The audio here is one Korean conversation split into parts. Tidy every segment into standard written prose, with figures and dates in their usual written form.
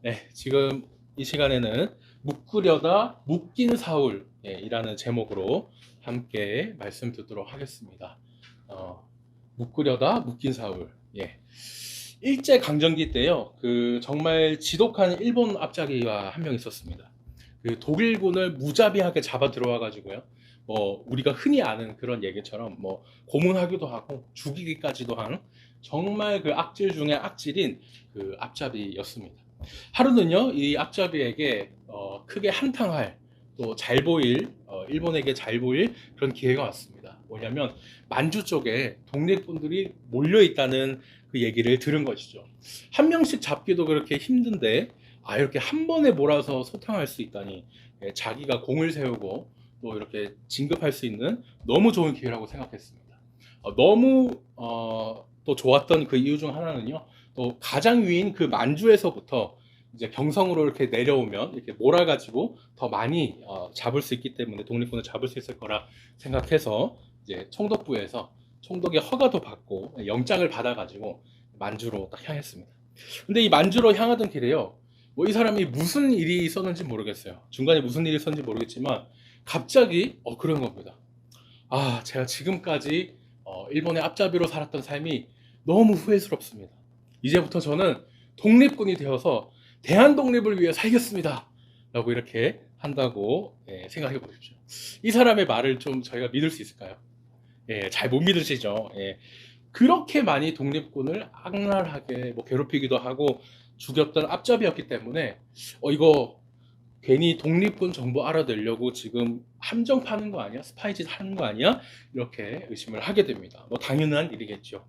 네, 지금 이 시간에는 묶으려다 묶인 사울 이라는 제목으로 함께 말씀 듣도록 하겠습니다. 묶으려다 묶인 사울. 예. 일제 강점기 때요. 그 정말 지독한 일본 앞잡이가 한 명 있었습니다. 그 독일군을 무자비하게 잡아 들어와 가지고요. 뭐 우리가 흔히 아는 그런 얘기처럼 뭐 고문하기도 하고 죽이기까지도 한 정말 그 악질 중에 악질인 그 앞잡이였습니다. 하루는요, 이 앞잡이에게 크게 한탕할 또 잘 보일 일본에게 잘 보일 그런 기회가 왔습니다. 뭐냐면 만주 쪽에 독립군들이 몰려 있다는 그 얘기를 들은 것이죠. 한 명씩 잡기도 그렇게 힘든데 이렇게 한 번에 몰아서 소탕할 수 있다니, 자기가 공을 세우고 또 이렇게 진급할 수 있는 너무 좋은 기회라고 생각했습니다. 너무 또 좋았던 그 이유 중 하나는요. 또 가장 위인 그 만주에서부터 이제 경성으로 이렇게 내려오면 이렇게 몰아가지고 더 많이 잡을 수 있기 때문에 독립군을 잡을 수 있을 거라 생각해서 이제 총독부에서 총독의 허가도 받고 영장을 받아가지고 만주로 딱 향했습니다. 근데 이 만주로 향하던 길에요. 뭐 이 사람이 무슨 일이 있었는지 모르겠어요. 중간에 무슨 일이 있었는지 모르겠지만 갑자기 그런 겁니다. 제가 지금까지 일본의 앞잡이로 살았던 삶이 너무 후회스럽습니다. 이제부터 저는 독립군이 되어서 대한 독립을 위해 살겠습니다. 라고 이렇게 한다고 생각해 보십시오. 이 사람의 말을 좀 저희가 믿을 수 있을까요? 잘 못 믿으시죠? 그렇게 많이 독립군을 악랄하게 뭐 괴롭히기도 하고 죽였던 앞잡이였기 때문에 이거 괜히 독립군 정보 알아내려고 지금 함정 파는 거 아니야? 스파이짓 하는 거 아니야? 이렇게 의심을 하게 됩니다. 뭐 당연한 일이겠죠.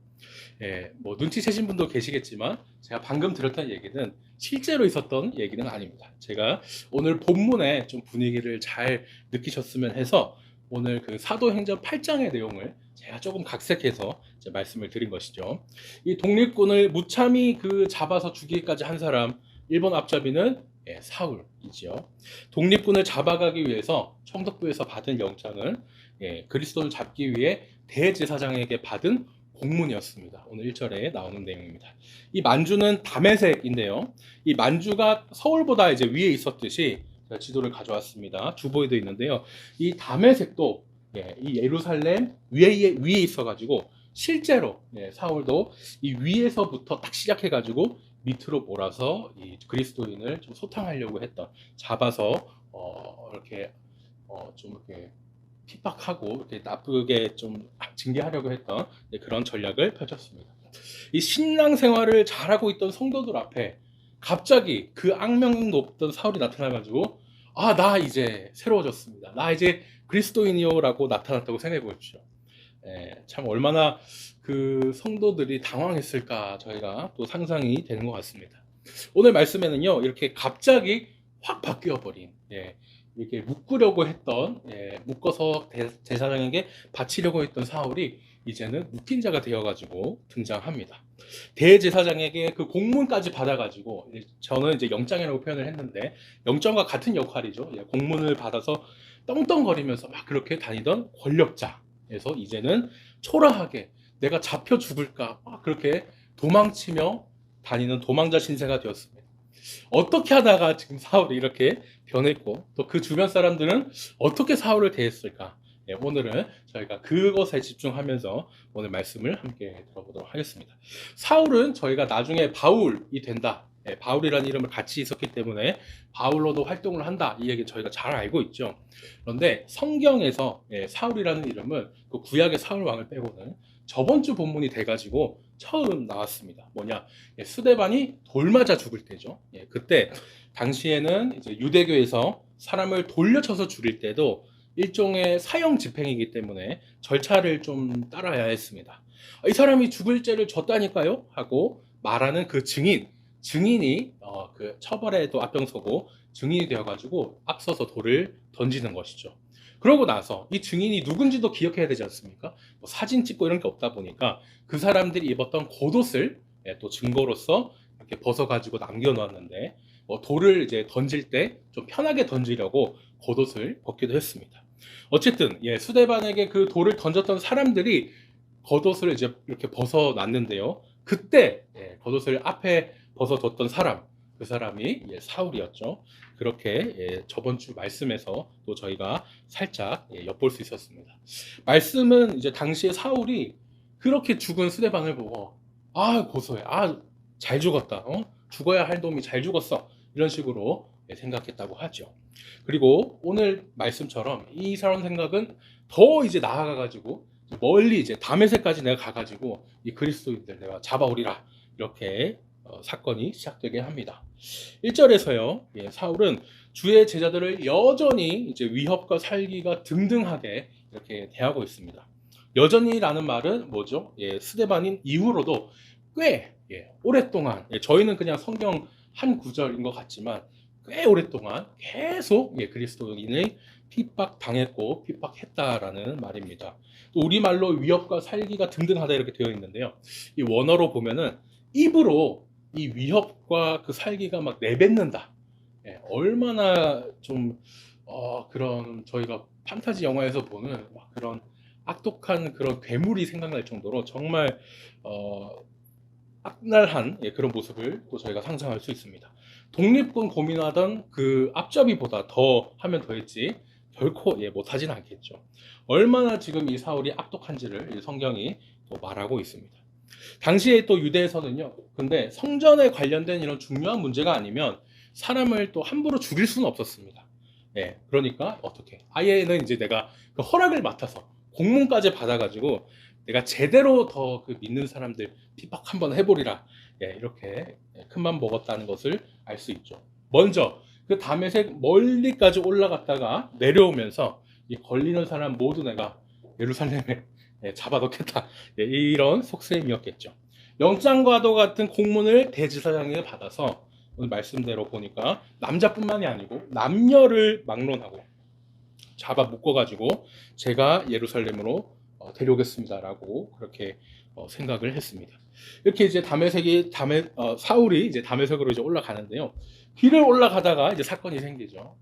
뭐 눈치채신 분도 계시겠지만 제가 방금 들었던 얘기는 실제로 있었던 얘기는 아닙니다. 제가 오늘 본문의 좀 분위기를 잘 느끼셨으면 해서 오늘 그 사도행전 8장의 내용을 제가 조금 각색해서 이제 말씀을 드린 것이죠. 이 독립군을 무참히 그 잡아서 죽이기까지 한 사람, 일본 앞잡이는 사울이지요. 독립군을 잡아가기 위해서 총독부에서 받은 영장은 그리스도를 잡기 위해 대제사장에게 받은 공문이었습니다. 오늘 1절에 나오는 내용입니다. 이 만주는 다메섹인데요. 이 만주가 서울보다 이제 위에 있었듯이 제가 지도를 가져왔습니다. 주보에도 있는데요. 이 다메섹도 이 예루살렘 위에 있어가지고 실제로 사울도 이 위에서부터 딱 해가지고 밑으로 몰아서 이 그리스도인을 좀 소탕하려고 했던, 잡아서 이렇게 좀 이렇게 핍박하고 이렇게 나쁘게 좀 징계하려고 했던 그런 전략을 펼쳤습니다. 이 신앙 생활을 잘하고 있던 성도들 앞에 갑자기 그 악명 높던 사울이 나타나가지고 나 이제 새로워졌습니다. 나 이제 그리스도인이요라고 나타났다고 생각해 보십시오. 참 얼마나 그 성도들이 당황했을까 저희가 또 상상이 되는 것 같습니다. 오늘 말씀에는요, 이렇게 갑자기 확 바뀌어 버린, 이렇게 묶으려고 했던, 묶어서 제사장에게 바치려고 했던 사울이 이제는 묶인 자가 되어가지고 등장합니다. 대제사장에게 그 공문까지 받아가지고, 저는 이제 영장이라고 표현을 했는데 영장과 같은 역할이죠. 공문을 받아서 떵떵거리면서 막 그렇게 다니던 권력자에서 이제는 초라하게 내가 잡혀 죽을까 막 그렇게 도망치며 다니는 도망자 신세가 되었습니다. 어떻게 하다가 지금 사울이 이렇게 변했고 또 그 주변 사람들은 어떻게 사울을 대했을까? 오늘은 저희가 그것에 집중하면서 오늘 말씀을 함께 들어보도록 하겠습니다. 사울은 저희가 나중에 바울이 된다, 바울이라는 이름을 같이 있었기 때문에 바울로도 활동을 한다, 이 얘기 저희가 잘 알고 있죠. 그런데 성경에서 사울이라는 이름은 그 구약의 사울 왕을 빼고는 저번 주 본문이 돼가지고 처음 나왔습니다. 뭐냐, 스데반이 돌 맞아 죽을 때죠. 그때 당시에는 이제 유대교에서 사람을 돌려쳐서 죽일 때도 일종의 사형 집행이기 때문에 절차를 좀 따라야 했습니다. 이 사람이 죽을 죄를 졌다니까요? 하고 말하는 그 증인이 그 처벌에도 앞장서고 증인이 되어가지고 앞서서 돌을 던지는 것이죠. 그러고 나서 이 증인이 누군지도 기억해야 되지 않습니까? 뭐 사진 찍고 이런 게 없다 보니까 그 사람들이 입었던 겉옷을 또 증거로서 이렇게 벗어가지고 남겨놓았는데, 돌을 이제 던질 때 좀 편하게 던지려고 겉옷을 벗기도 했습니다. 어쨌든 수데반에게 그 돌을 던졌던 사람들이 겉옷을 이제 이렇게 벗어놨는데요. 그때 겉옷을 앞에 벗어뒀던 사람, 그 사람이 사울이었죠. 그렇게 저번 주 말씀에서 또 저희가 살짝 엿볼 수 있었습니다. 말씀은 이제 당시에 사울이 그렇게 죽은 스데반을 보고 아 고소해, 아 잘 죽었다, 죽어야 할 놈이 잘 죽었어, 이런 식으로 생각했다고 하죠. 그리고 오늘 말씀처럼 이 사람 생각은 더 이제 나아가가지고 멀리 이제 다메섹까지 내가 가가지고 이 그리스도인들 내가 잡아오리라, 이렇게 사건이 시작되게 합니다. 1절에서요, 사울은 주의 제자들을 여전히 이제 위협과 살기가 등등하게 이렇게 대하고 있습니다. 여전히라는 말은 뭐죠? 스데반인 이후로도 꽤 오랫동안, 저희는 그냥 성경 한 구절인 것 같지만 꽤 오랫동안 계속 그리스도인의 핍박당했고 핍박했다라는 말입니다. 또 우리말로 위협과 살기가 등등하다 이렇게 되어 있는데요. 이 원어로 보면은 입으로 이 위협과 그 살기가 막 내뱉는다. 얼마나 좀 그런 저희가 판타지 영화에서 보는 막 그런 악독한 그런 괴물이 생각날 정도로 정말 악랄한 그런 모습을 또 저희가 상상할 수 있습니다. 독립군 고민하던 그 앞잡이보다 더 하면 더했지 결코 못하진 않겠죠. 얼마나 지금 이 사울이 악독한지를 이 성경이 또 말하고 있습니다. 당시에 또 유대에서는요, 근데 성전에 관련된 이런 중요한 문제가 아니면 사람을 또 함부로 죽일 수는 없었습니다. 그러니까 어떻게? 아예는 이제 내가 그 허락을 맡아서 공문까지 받아가지고 내가 제대로 더 그 믿는 사람들 핍박 한번 해보리라, 이렇게 큰맘 먹었다는 것을 알 수 있죠. 먼저 그 다메섹 멀리까지 올라갔다가 내려오면서 이 걸리는 사람 모두 내가 예루살렘에 잡아놓겠다, 이런 속셈이었겠죠. 영장과도 같은 공문을 대지사장에게 받아서 오늘 말씀대로 보니까 남자뿐만이 아니고 남녀를 막론하고 잡아 묶어가지고 제가 예루살렘으로 데려오겠습니다라고 그렇게 생각을 했습니다. 이렇게 이제 사울이 이제 다메섹으로 이제 올라가는데요. 길을 올라가다가 이제 사건이 생기죠.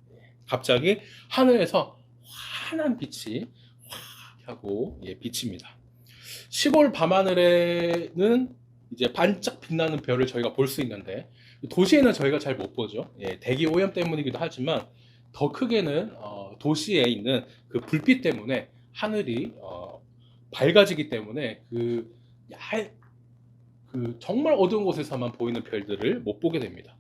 갑자기 하늘에서 환한 빛이 확 하고 비칩니다. 시골 밤하늘에는 이제 반짝 빛나는 별을 저희가 볼 수 있는데 도시에는 저희가 잘 못 보죠. 대기 오염 때문이기도 하지만 더 크게는 도시에 있는 그 불빛 때문에 하늘이 밝아지기 때문에 그 정말 어두운 곳에서만 보이는 별들을 못 보게 됩니다.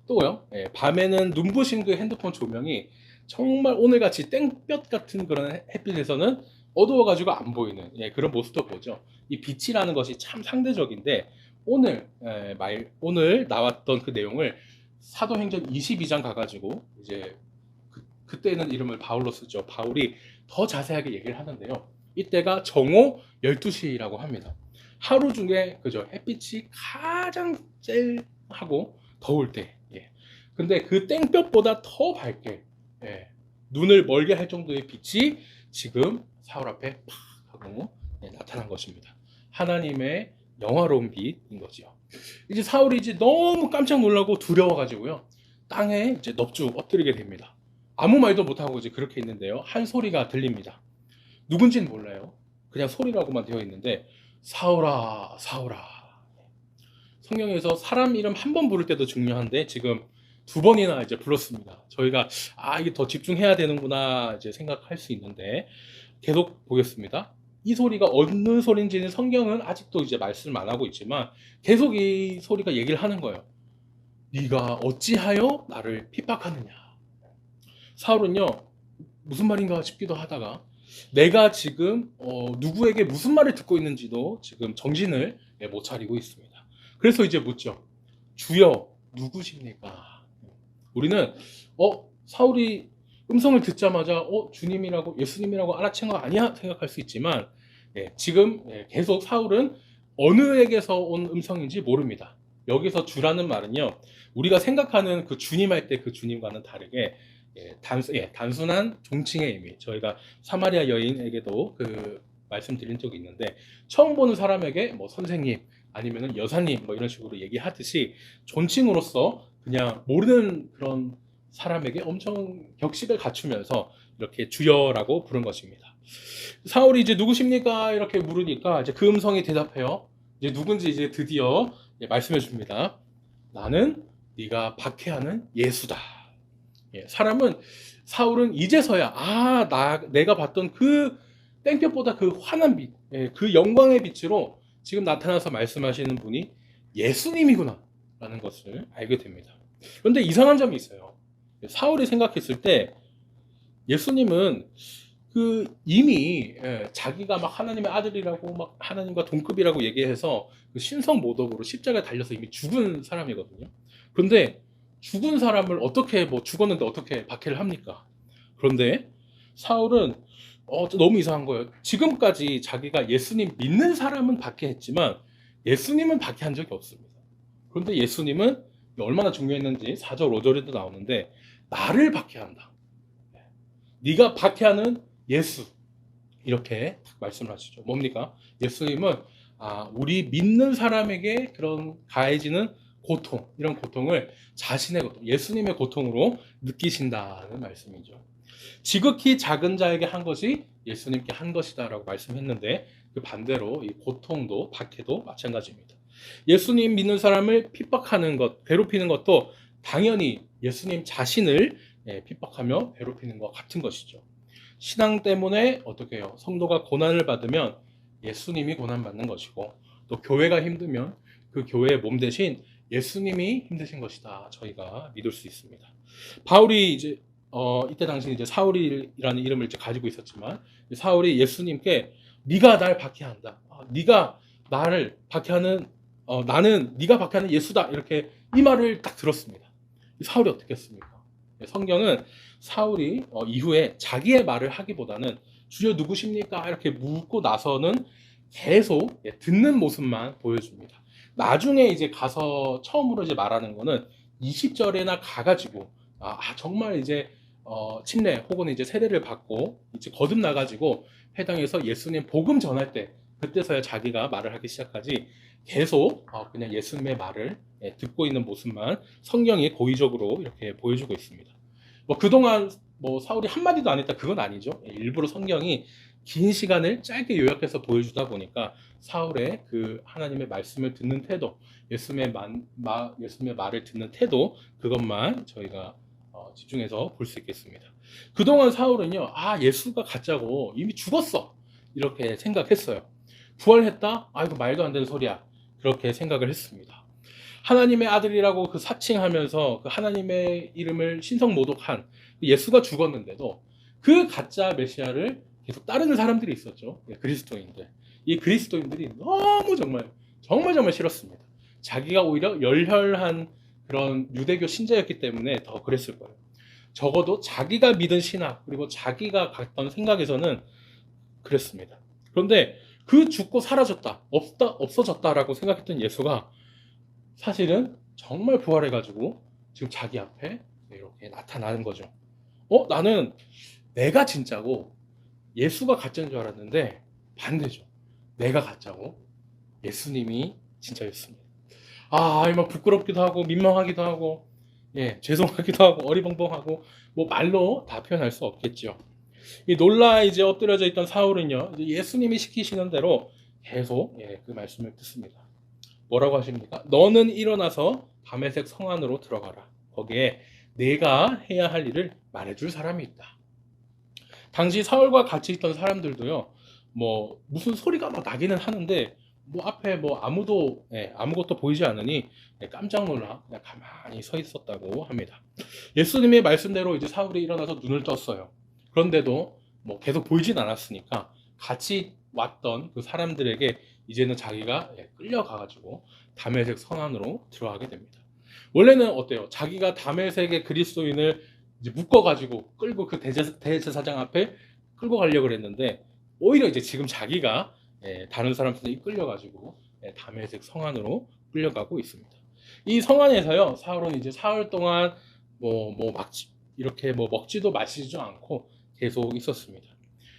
또요, 밤에는 눈부신 그 핸드폰 조명이 정말 오늘같이 땡볕 같은 그런 햇빛에서는 어두워가지고 안 보이는 그런 모습도 보죠. 이 빛이라는 것이 참 상대적인데 오늘 나왔던 그 내용을 사도행전 22장 가가지고 이제 그때는 이름을 바울로 쓰죠. 바울이 더 자세하게 얘기를 하는데요. 이때가 정오 12시라고 합니다. 하루 중에 그죠, 햇빛이 가장 쨍하고 더울 때. 근데 그 땡볕보다 더 밝게 눈을 멀게 할 정도의 빛이 지금 사울 앞에 팍 하고 나타난 것입니다. 하나님의 영화로운 빛인 거죠. 이제 사울이 이제 너무 깜짝 놀라고 두려워가지고요, 땅에 이제 넙죽 엎드리게 됩니다. 아무 말도 못하고 이제 그렇게 있는데요, 한 소리가 들립니다. 누군지는 몰라요. 그냥 소리라고만 되어 있는데 사울아 사울아. 성경에서 사람 이름 한 번 부를 때도 중요한데 지금 두 번이나 이제 불렀습니다. 저희가 이게 더 집중해야 되는구나 이제 생각할 수 있는데 계속 보겠습니다. 이 소리가 어느 소리인지는 성경은 아직도 이제 말씀을 안 하고 있지만 계속 이 소리가 얘기를 하는 거예요. 네가 어찌하여 나를 핍박하느냐. 사울은요, 무슨 말인가 싶기도 하다가 내가 지금 누구에게 무슨 말을 듣고 있는지도 지금 정신을 못 차리고 있습니다. 그래서 이제 묻죠. 주여 누구십니까? 우리는 사울이 음성을 듣자마자 주님이라고 예수님이라고 알아챈 거 아니야 생각할 수 있지만 지금 계속 사울은 어느에게서 온 음성인지 모릅니다. 여기서 주라는 말은요, 우리가 생각하는 그 주님 할 때 그 주님과는 다르게 단순한 종칭의 의미. 저희가 사마리아 여인에게도 그 말씀드린 적이 있는데 처음 보는 사람에게 뭐 선생님 아니면은 여사님 뭐 이런 식으로 얘기하듯이 존칭으로서 그냥 모르는 그런 사람에게 엄청 격식을 갖추면서 이렇게 주여라고 부른 것입니다. 사울이 이제 누구십니까? 이렇게 물으니까 이제 그 음성이 대답해요. 이제 누군지 이제 드디어 말씀해 줍니다. 나는 네가 박해하는 예수다. 예, 사울은 이제서야 내가 봤던 그 땡볕보다 그 환한 빛, 예, 그 영광의 빛으로 지금 나타나서 말씀하시는 분이 예수님이구나 라는 것을 알게 됩니다. 그런데 이상한 점이 있어요. 사울이 생각했을 때 예수님은 이미 자기가 막 하나님의 아들이라고 막 하나님과 동급이라고 얘기해서 그 신성 모독으로 십자가에 달려서 이미 죽은 사람이거든요. 그런데 죽은 사람을 어떻게 죽었는데 어떻게 박해를 합니까? 그런데 사울은 너무 이상한 거예요. 지금까지 자기가 예수님 믿는 사람은 박해했지만 예수님은 박해한 적이 없습니다. 그런데 예수님은 얼마나 중요했는지 4절 5절에도 나오는데 나를 박해한다. 네가 박해하는 예수, 이렇게 말씀을 하시죠. 뭡니까? 예수님은 우리 믿는 사람에게 그런 가해지는 고통, 이런 고통을 자신의 고통, 예수님의 고통으로 느끼신다는 말씀이죠. 지극히 작은 자에게 한 것이 예수님께 한 것이다라고 말씀했는데 그 반대로 이 고통도 박해도 마찬가지입니다. 예수님 믿는 사람을 핍박하는 것, 괴롭히는 것도 당연히 예수님 자신을 핍박하며 괴롭히는 것 같은 것이죠. 신앙 때문에 어떻게 해요? 성도가 고난을 받으면 예수님이 고난받는 것이고 또 교회가 힘들면 그 교회의 몸 대신 예수님이 힘드신 것이다. 저희가 믿을 수 있습니다. 바울이 이때 당시 사울이라는 이름을 가지고 있었지만 사울이 예수님께 네가 날 박해한다. 네가 나를 박해하는 나는 네가 박해하는 예수다. 이렇게 이 말을 딱 들었습니다. 사울이 어떻게 했습니까? 성경은 사울이 이후에 자기의 말을 하기보다는 주여 누구십니까? 이렇게 묻고 나서는 계속 듣는 모습만 보여줍니다. 나중에 이제 가서 처음으로 이제 말하는 거는 20절에나 가가지고 정말 이제 침례 혹은 이제 세례를 받고 이제 거듭 나가지고 회당에서 예수님 복음 전할 때 그때서야 자기가 말을 하기 시작하지 계속 그냥 예수님의 말을 듣고 있는 모습만 성경이 고의적으로 이렇게 보여주고 있습니다. 그동안 사울이 한마디도 안 했다 그건 아니죠. 일부러 성경이 긴 시간을 짧게 요약해서 보여주다 보니까 사울의 그 하나님의 말씀을 듣는 태도, 예수님의 말을 듣는 태도, 그것만 저희가 집중해서 볼 수 있겠습니다. 그동안 사울은요, 예수가 가짜고 이미 죽었어. 이렇게 생각했어요. 부활했다? 이거 말도 안 되는 소리야. 그렇게 생각을 했습니다. 하나님의 아들이라고 사칭하면서 그 하나님의 이름을 신성 모독한 예수가 죽었는데도 그 가짜 메시아를 계속 따르는 사람들이 있었죠. 그리스도인들. 이 그리스도인들이 너무 정말 싫었습니다. 자기가 오히려 열혈한 그런 유대교 신자였기 때문에 더 그랬을 거예요. 적어도 자기가 믿은 신학 그리고 자기가 갖던 생각에서는 그랬습니다. 그런데 그 죽고 사라졌다, 없어졌다라고 생각했던 예수가 사실은 정말 부활해가지고 지금 자기 앞에 이렇게 나타나는 거죠. 나는 내가 진짜고 예수가 가짜인 줄 알았는데 반대죠. 내가 가짜고 예수님이 진짜였습니다. 막 부끄럽기도 하고 민망하기도 하고 죄송하기도 하고 어리벙벙하고 말로 다 표현할 수 없겠죠. 이 놀라 이제 엎드려져 있던 사울은요, 예수님이 시키시는 대로 계속 그 말씀을 듣습니다. 뭐라고 하십니까? 너는 일어나서 다메섹 성 안으로 들어가라. 거기에 내가 해야 할 일을 말해줄 사람이 있다. 당시 사울과 같이 있던 사람들도요, 무슨 소리가 나기는 하는데 앞에 아무것도 보이지 않으니 깜짝 놀라 그냥 가만히 서 있었다고 합니다. 예수님의 말씀대로 이제 사울이 일어나서 눈을 떴어요. 그런데도 계속 보이진 않았으니까 같이 왔던 그 사람들에게 이제는 자기가 끌려가가지고 다메섹 성 안으로 들어가게 됩니다. 원래는 어때요? 자기가 다메섹의 그리스도인을 이제 묶어가지고 끌고 그 대제사장 앞에 끌고 가려고 했는데 오히려 이제 지금 자기가 다른 사람들이 끌려가지고 다메섹 성 안으로 끌려가고 있습니다. 이 성 안에서요, 사울은 이제 사흘 동안 이렇게 먹지도 마시지도 않고 계속 있었습니다.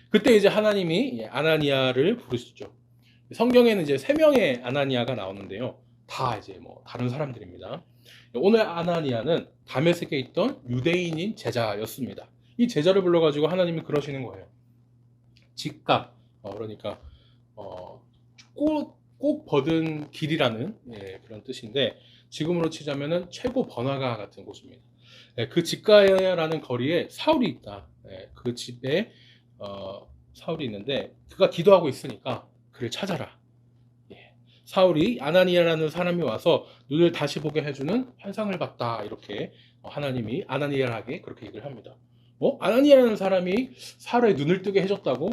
그때 이제 하나님이 아나니아를 부르시죠. 성경에는 이제 3명의 아나니아가 나오는데요. 다 이제 다른 사람들입니다. 오늘 아나니아는 다메섹에 있던 유대인인 제자였습니다. 이 제자를 불러가지고 하나님이 그러시는 거예요. 직각, 그러니까 꼭 버든 길이라는 그런 뜻인데 지금으로 치자면은 최고 번화가 같은 곳입니다. 예, 그 집가라는 거리에 사울이 있다. 예, 그 집에 사울이 있는데 그가 기도하고 있으니까 그를 찾아라. 예, 사울이 아나니아라는 사람이 와서 눈을 다시 보게 해주는 환상을 봤다. 이렇게 하나님이 아나니아에게 그렇게 얘기를 합니다. 아나니아라는 사람이 사울의 눈을 뜨게 해줬다고?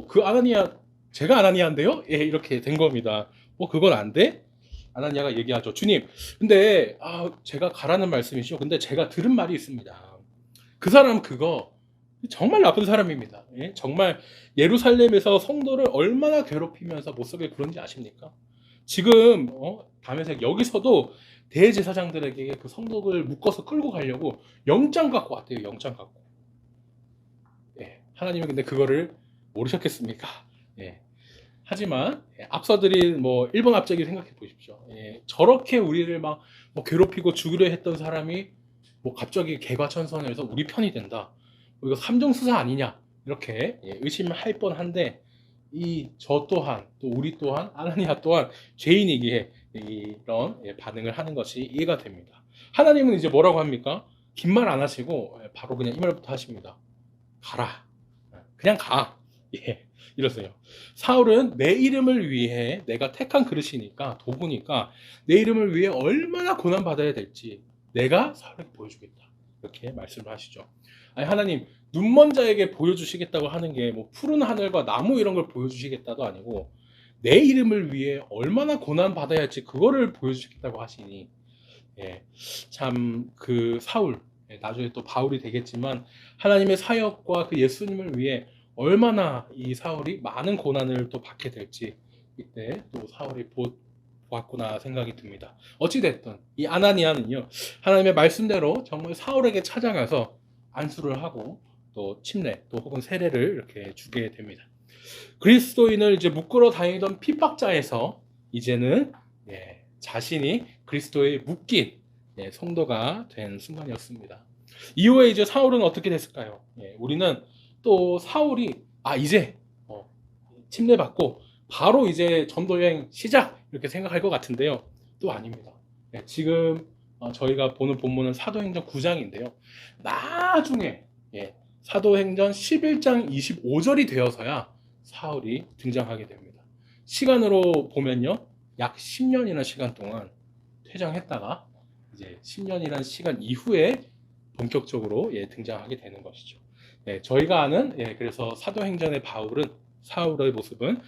그 아나니아 제가 아나니아인데요? 예, 이렇게 된 겁니다. 그건 안 돼? 아나니아가 얘기하죠. 주님, 근데 제가 가라는 말씀이시죠. 근데 제가 들은 말이 있습니다. 그 사람 그거 정말 나쁜 사람입니다. 예? 정말 예루살렘에서 성도를 얼마나 괴롭히면서 못살게 그런지 아십니까? 지금 다메섹 여기서도 대제사장들에게 그 성도를 묶어서 끌고 가려고 영장 갖고 왔대요. 영장 갖고. 예, 하나님은 근데 그거를 모르셨겠습니까? 예. 하지만 앞서드린 일본 앞자기 생각해 보십시오. 예, 저렇게 우리를 막 괴롭히고 죽이려 했던 사람이 갑자기 개과천선해서 우리 편이 된다. 이거 삼중수사 아니냐 이렇게 의심할 뻔한데 저 또한 또 우리 또한 아나니아 또한 죄인이기에 이런 반응을 하는 것이 이해가 됩니다. 하나님은 이제 뭐라고 합니까? 긴 말 안 하시고 바로 그냥 이 말부터 하십니다. 가라. 그냥 가. 예, 이러세요. 사울은 내 이름을 위해 내가 택한 그릇이니까 도구니까 내 이름을 위해 얼마나 고난받아야 될지 내가 사울에게 보여주겠다. 이렇게 말씀을 하시죠. 아니 하나님 눈먼 자에게 보여주시겠다고 하는 게 푸른 하늘과 나무 이런 걸 보여주시겠다도 아니고 내 이름을 위해 얼마나 고난받아야 할지 그거를 보여주시겠다고 하시니 참 그 사울 나중에 또 바울이 되겠지만 하나님의 사역과 그 예수님을 위해 얼마나 이 사울이 많은 고난을 또 받게 될지 이때 또 사울이 보았구나 생각이 듭니다. 어찌됐든 이 아나니아는요 하나님의 말씀대로 정말 사울에게 찾아가서 안수를 하고 또 침례 또 혹은 세례를 이렇게 주게 됩니다. 그리스도인을 이제 묶으러 다니던 핍박자에서 이제는 자신이 그리스도의 묶인 성도가 된 순간이었습니다. 이후에 이제 사울은 어떻게 됐을까요? 우리는 또 사울이 이제 침례받고 바로 이제 전도 여행 시작 이렇게 생각할 것 같은데요. 또 아닙니다. 지금 저희가 보는 본문은 사도행전 9장인데요. 나중에 사도행전 11장 25절이 되어서야 사울이 등장하게 됩니다. 시간으로 보면요. 약 10년이나 시간 동안 퇴장했다가 이제 10년이라는 시간 이후에 본격적으로 등장하게 되는 것이죠. 저희가 아는 그래서 사도행전의 바울은 사울의 모습은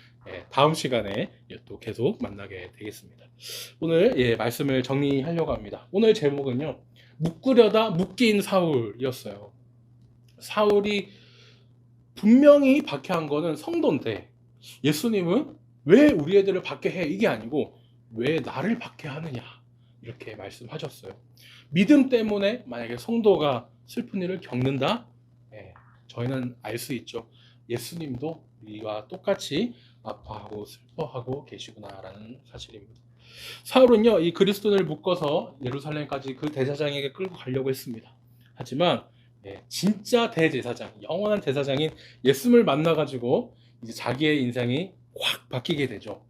다음 시간에 또 계속 만나게 되겠습니다. 오늘 말씀을 정리하려고 합니다. 오늘 제목은요. 묶으려다 묶인 사울이었어요. 사울이 분명히 박해한 거는 성도인데 예수님은 왜 우리 애들을 박해해? 이게 아니고 왜 나를 박해하느냐 이렇게 말씀하셨어요. 믿음 때문에 만약에 성도가 슬픈 일을 겪는다? 저희는 알 수 있죠. 예수님도 우리와 똑같이 아파하고 슬퍼하고 계시구나라는 사실입니다. 사울은요, 이 그리스도인을 묶어서 예루살렘까지 그 대제사장에게 끌고 가려고 했습니다. 하지만 진짜 대제사장, 영원한 제사장인 예수님을 만나가지고 이제 자기의 인생이 확 바뀌게 되죠.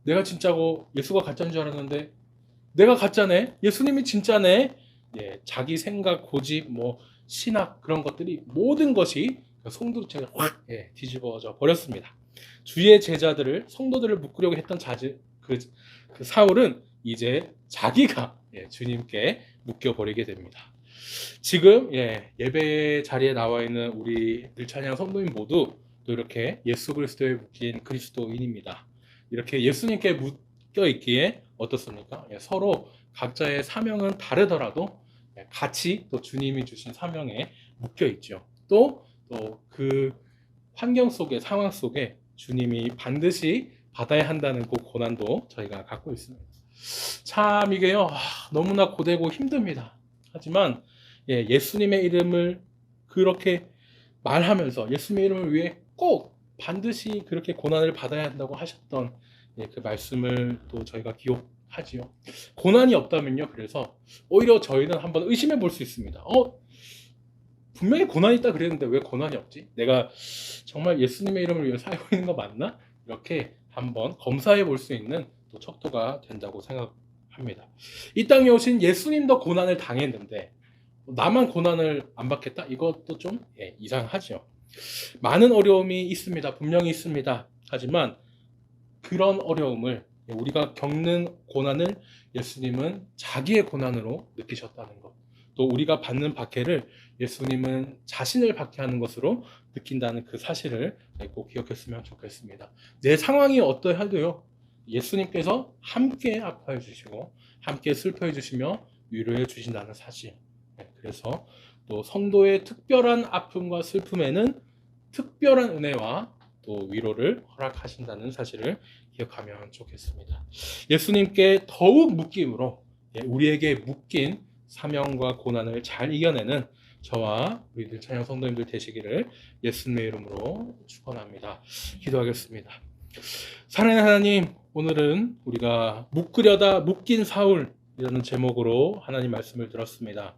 내가 진짜고 예수가 가짜인 줄 알았는데 내가 가짜네, 예수님이 진짜네. 자기 생각, 고집, 신학 그런 것들이 모든 것이 성도체에 확 뒤집어져 버렸습니다. 주의 제자들을 성도들을 묶으려고 했던 그 사울은 이제 자기가 주님께 묶여버리게 됩니다. 지금 예배 자리에 나와 있는 우리 늘찬양 성도인 모두 또 이렇게 예수 그리스도에 묶인 그리스도인입니다. 이렇게 예수님께 묶여 있기에 어떻습니까? 서로 각자의 사명은 다르더라도 같이 또 주님이 주신 사명에 묶여 있죠. 또 그 환경 속에 상황 속에 주님이 반드시 받아야 한다는 그 고난도 저희가 갖고 있습니다. 참 이게요 너무나 고되고 힘듭니다. 하지만 예수님의 이름을 그렇게 말하면서 예수님의 이름을 위해 꼭 반드시 그렇게 고난을 받아야 한다고 하셨던 그 말씀을 또 저희가 기억하지요. 고난이 없다면요. 그래서 오히려 저희는 한번 의심해 볼 수 있습니다. 분명히 고난이 있다 그랬는데 왜 고난이 없지? 내가 정말 예수님의 이름을 위해 살고 있는 거 맞나? 이렇게 한번 검사해 볼 수 있는 또 척도가 된다고 생각합니다. 합니다. 이 땅에 오신 예수님도 고난을 당했는데 나만 고난을 안 받겠다? 이것도 좀 이상하죠. 많은 어려움이 있습니다. 분명히 있습니다. 하지만 그런 어려움을, 우리가 겪는 고난을 예수님은 자기의 고난으로 느끼셨다는 것, 또 우리가 받는 박해를 예수님은 자신을 박해하는 것으로 느낀다는 그 사실을 꼭 기억했으면 좋겠습니다. 내 상황이 어떠해도요, 예수님께서 함께 아파해 주시고 함께 슬퍼해 주시며 위로해 주신다는 사실. 그래서 또 성도의 특별한 아픔과 슬픔에는 특별한 은혜와 또 위로를 허락하신다는 사실을 기억하면 좋겠습니다. 예수님께 더욱 묶임으로 우리에게 묶인 사명과 고난을 잘 이겨내는 저와 우리들 찬양 성도님들 되시기를 예수님의 이름으로 축원합니다. 기도하겠습니다. 사랑하는 하나님, 오늘은 우리가 묶으려다 묶인 사울이라는 제목으로 하나님 말씀을 들었습니다.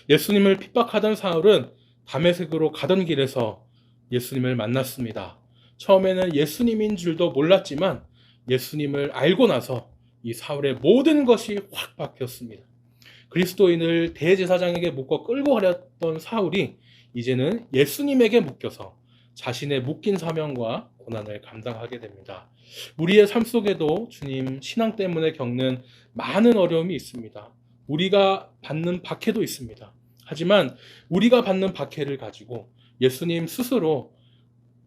예수님을 핍박하던 사울은 다메섹으로 가던 길에서 예수님을 만났습니다. 처음에는 예수님인 줄도 몰랐지만 예수님을 알고 나서 이 사울의 모든 것이 확 바뀌었습니다. 그리스도인을 대제사장에게 묶어 끌고 가렸던 사울이 이제는 예수님에게 묶여서 자신의 묶인 사명과 고난을 감당하게 됩니다. 우리의 삶 속에도 주님 신앙 때문에 겪는 많은 어려움이 있습니다. 우리가 받는 박해도 있습니다. 하지만 우리가 받는 박해를 가지고 예수님 스스로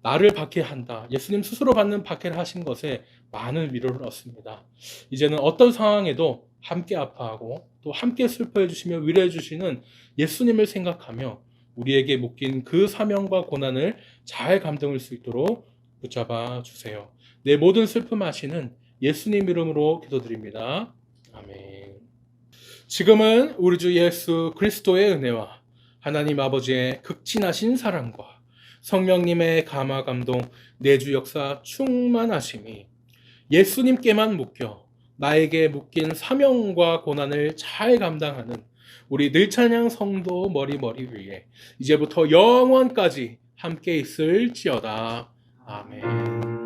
나를 박해한다, 예수님 스스로 받는 박해를 하신 것에 많은 위로를 얻습니다. 이제는 어떤 상황에도 함께 아파하고 또 함께 슬퍼해 주시며 위로해 주시는 예수님을 생각하며 우리에게 묶인 그 사명과 고난을 잘 감당할 수 있도록 붙잡아 주세요. 내 모든 슬픔 아시는 예수님 이름으로 기도드립니다. 아멘. 지금은 우리 주 예수 그리스도의 은혜와 하나님 아버지의 극진하신 사랑과 성령님의 감화 감동 내주 역사 충만하심이 예수님께만 묶여 나에게 묶인 사명과 고난을 잘 감당하는 우리 늘찬양 성도 머리 위에 이제부터 영원까지 함께 있을지어다. 아멘.